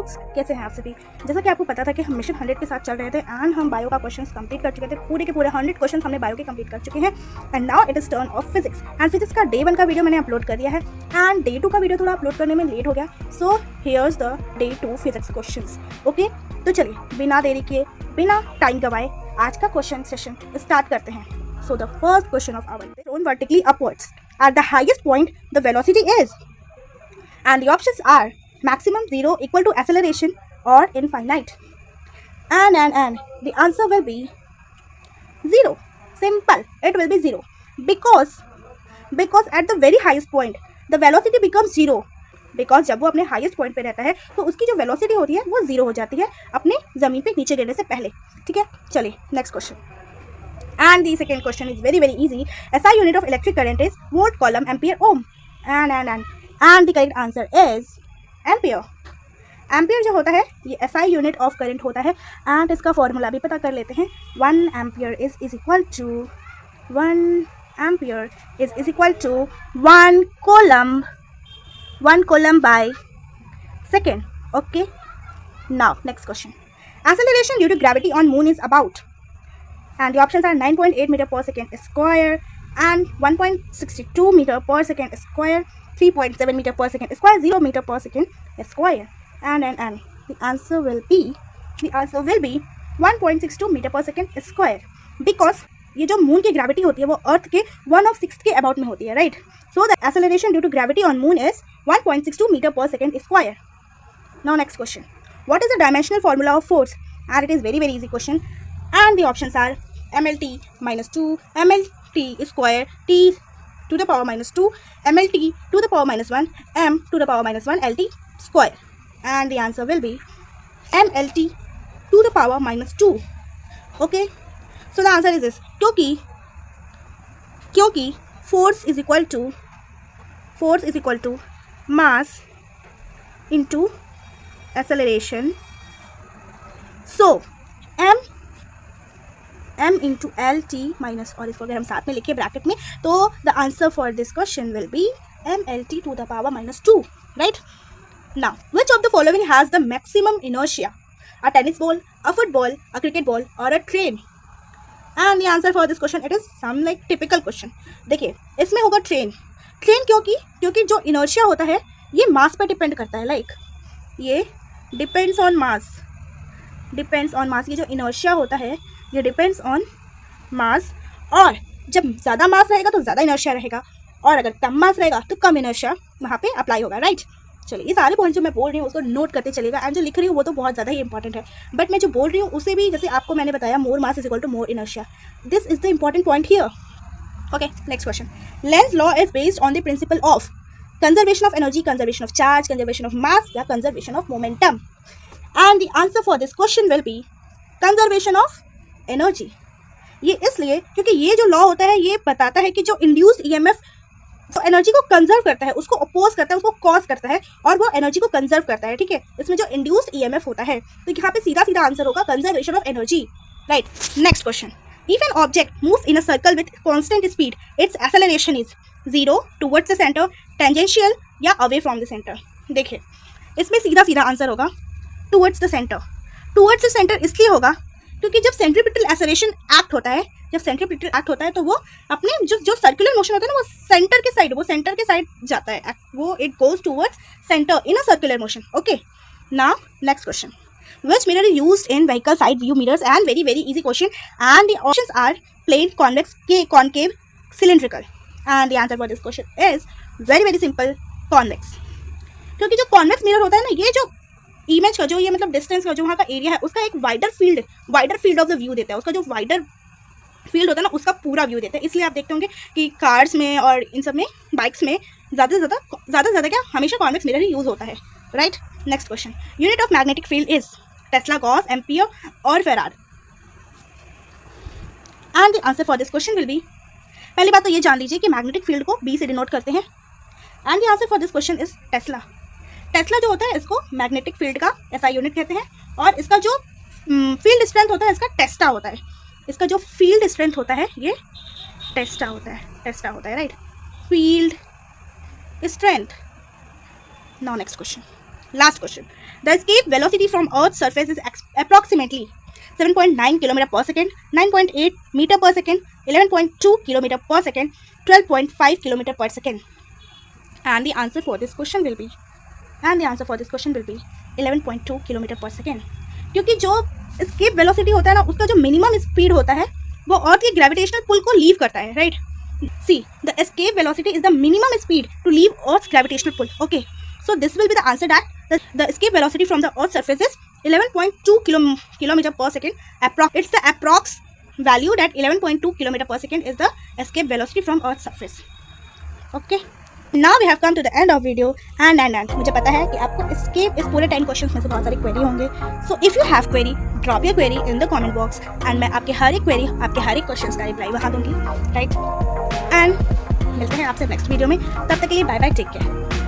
Doubts, कैसे हैं आप सभी। जैसा कि आपको पता था कि हम मिशन 100 के साथ चल रहे थे एंड हम बायो का क्वेश्चंस कंप्लीट कर चुके थे, पूरे के पूरे 100 क्वेश्चंस हमने बायो के कंप्लीट कर चुके हैं। And now it is turn off physics. And physics का डे 1 का वीडियो मैंने अपलोड कर दिया है एंड डे 2 का वीडियो थोड़ा अपलोड करने में लेट हो गया, so here's the day 2 physics questions. Okay, तो चलिए बिना देरी किए, बिना टाइम गवाए आज का क्वेश्चन सेशन स्टार्ट करते हैं। So the first question of our, thrown vertically upwards at the highest point the velocity is, and the options are maximum, 0, equal to acceleration, or infinite. And the answer will be 0. Simple, it will be 0 because at the very highest point the velocity becomes 0, because जब वो अपने highest point पे रहता है तो उसकी जो velocity होती है वो 0 हो जाती है अपने ज़मीन पे नीचे गिरने से पहले। ठीक है, चलिए next question. And the second question is very easy. SI unit of electric current is volt, coulomb, ampere, ohm. And the correct answer is ampere. Ampere जो होता है ये SI यूनिट ऑफ करंट होता है एंड इसका formula भी पता कर लेते हैं। 1 ampere is equal to 1 coulomb by second. Okay, now next question. Acceleration due to gravity on moon is about, and the options are 9.8 meter per second square and 1.62 meter per second square, 3.7 meter per second square, 0 meter per second square. And the answer will be 1.62 meter per second square, because ये जो moon की gravity होती है वो अर्थ के 1/6 के about में होती है, right. So the acceleration due to gravity on moon is 1.62 metre पर second square. Now next question, what is the dimensional formula of force? And it is very easy question and the options are mlt minus 2 mlt square t to the power minus 2 mlt to the power minus 1 m to the power minus 1 lt square, and the answer will be mlt to the power minus 2. Okay, so the answer is this, क्योंकि force is equal to mass into acceleration, so m into lt minus, और इसको अगर हम साथ में लिखे bracket में तो the answer for this question will be mlt to the power minus 2, right? Now, which of the following has the maximum inertia? A tennis ball, a football, a cricket ball, or a train? And the answer for this question, it is some like typical question. देखिए इसमें होगा train. क्योंकि जो inertia होता है ये मास पर depend करता है, लाइक ये डिपेंड्स ऑन मास। ये जो इनर्शिया होता है ये डिपेंड्स ऑन मास, और जब ज़्यादा मास रहेगा तो ज़्यादा इनर्शिया रहेगा, और अगर कम मास रहेगा तो कम इनर्शिया वहाँ पे अप्लाई होगा, राइट। चलिए ये सारे पॉइंट जो मैं बोल रही हूँ उसको नोट करते चलेगा, एंड जो लिख रही हूँ वो तो बहुत ज़्यादा ही इंपॉर्टेंट है, बट मैं जो बोल रही हूँ उसे भी, जैसे आपको मैंने बताया, more mass is equal to more inertia, this is the important point here. Okay, next question. Lenz law is based on the principle of conservation of energy, conservation of charge, conservation of mass, या conservation of momentum? And the answer for this question will be conservation of energy. ये इसलिए क्योंकि ये जो law होता है ये बताता है कि जो इंड्यूस्ड ईएमएफ तो एनर्जी को कंजर्व करता है, उसको अपोज करता है, उसको कॉज करता है, और वो एनर्जी को कंजर्व करता है, ठीक है। इसमें जो इंड्यूस्ड ईएमएफ होता है, तो यहाँ पे सीधा आंसर होगा conservation of energy, right. Next question, if an object moves in a circle with constant speed, it's acceleration is 0, towards the centre, tangential, या अवे फ्रॉम द सेंटर? देखिए इसमें सीधा आंसर होगा towards the centre. Towards the centre इसलिए होगा क्योंकि जब centripetal acceleration act होता है तो वो अपने जो सर्कुलर मोशन होता है ना वो सेंटर के साइड जाता है, वो it goes towards centre in a circular motion. Okay, now next question, which mirror is used in vehicle side view mirrors? And very easy question, and the options are plane, convex, concave, cylindrical. And the answer for this question is very simple, convex. क्योंकि जो convex mirror होता है ना, ये जो image का जो ये मतलब डिस्टेंस का जो वहाँ का एरिया है उसका एक wider field of the view देता है, उसका जो वाइडर फील्ड होता है ना उसका पूरा व्यू देता है। इसलिए आप देखते होंगे कि कार्स में और इन सब में, बाइक्स में ज़्यादा से ज़्यादा क्या हमेशा कॉन्वेक्स मिरर ही यूज़ होता है, right. Next question, unit of magnetic field is tesla, gauss, ampere, और farad? And the answer for this question will be, पहली बात तो ये जान लीजिए कि मैग्नेटिक फील्ड को बी से डिनोट करते हैं, and the answer for this question is tesla. Tesla जो होता है इसको मैग्नेटिक फील्ड का SI यूनिट कहते हैं, और इसका जो फील्ड स्ट्रेंथ होता है इसका टेस्टा होता है। इसका जो फील्ड स्ट्रेंथ होता है ये टेस्टा होता है, right, field strength. Now next question, Last question. The escape velocity from Earth's surface is approximately 7.9 km per second, 9.8 meter per second, 11.2 km per second, 12.5 km per second. And the answer for this question will be 11.2 km per second. क्योंकि जो escape velocity होता है ना, उसका जो minimum speed होता है वो अर्थ के gravitational pull को लीव करता है, right? See, the escape velocity is the minimum speed to leave Earth's gravitational pull. Okay, so this will be the answer, that the escape velocity from the Earth's surface is 11.2 km per second. It's the approx value that 11.2 km per second is the escape velocity from Earth's surface. Okay. Now we have come to the end of video and मुझे पता है कि आपको escape इस पूरे 10 questions में से बहुत सारी query होंगे. So if you have query, drop your query in the comment box and मैं आपके हर एक query, आपके हर एक questions का reply वहाँ दूँगी, right? And मिलते हैं आपसे next video में. तब तक के लिए bye bye, take care.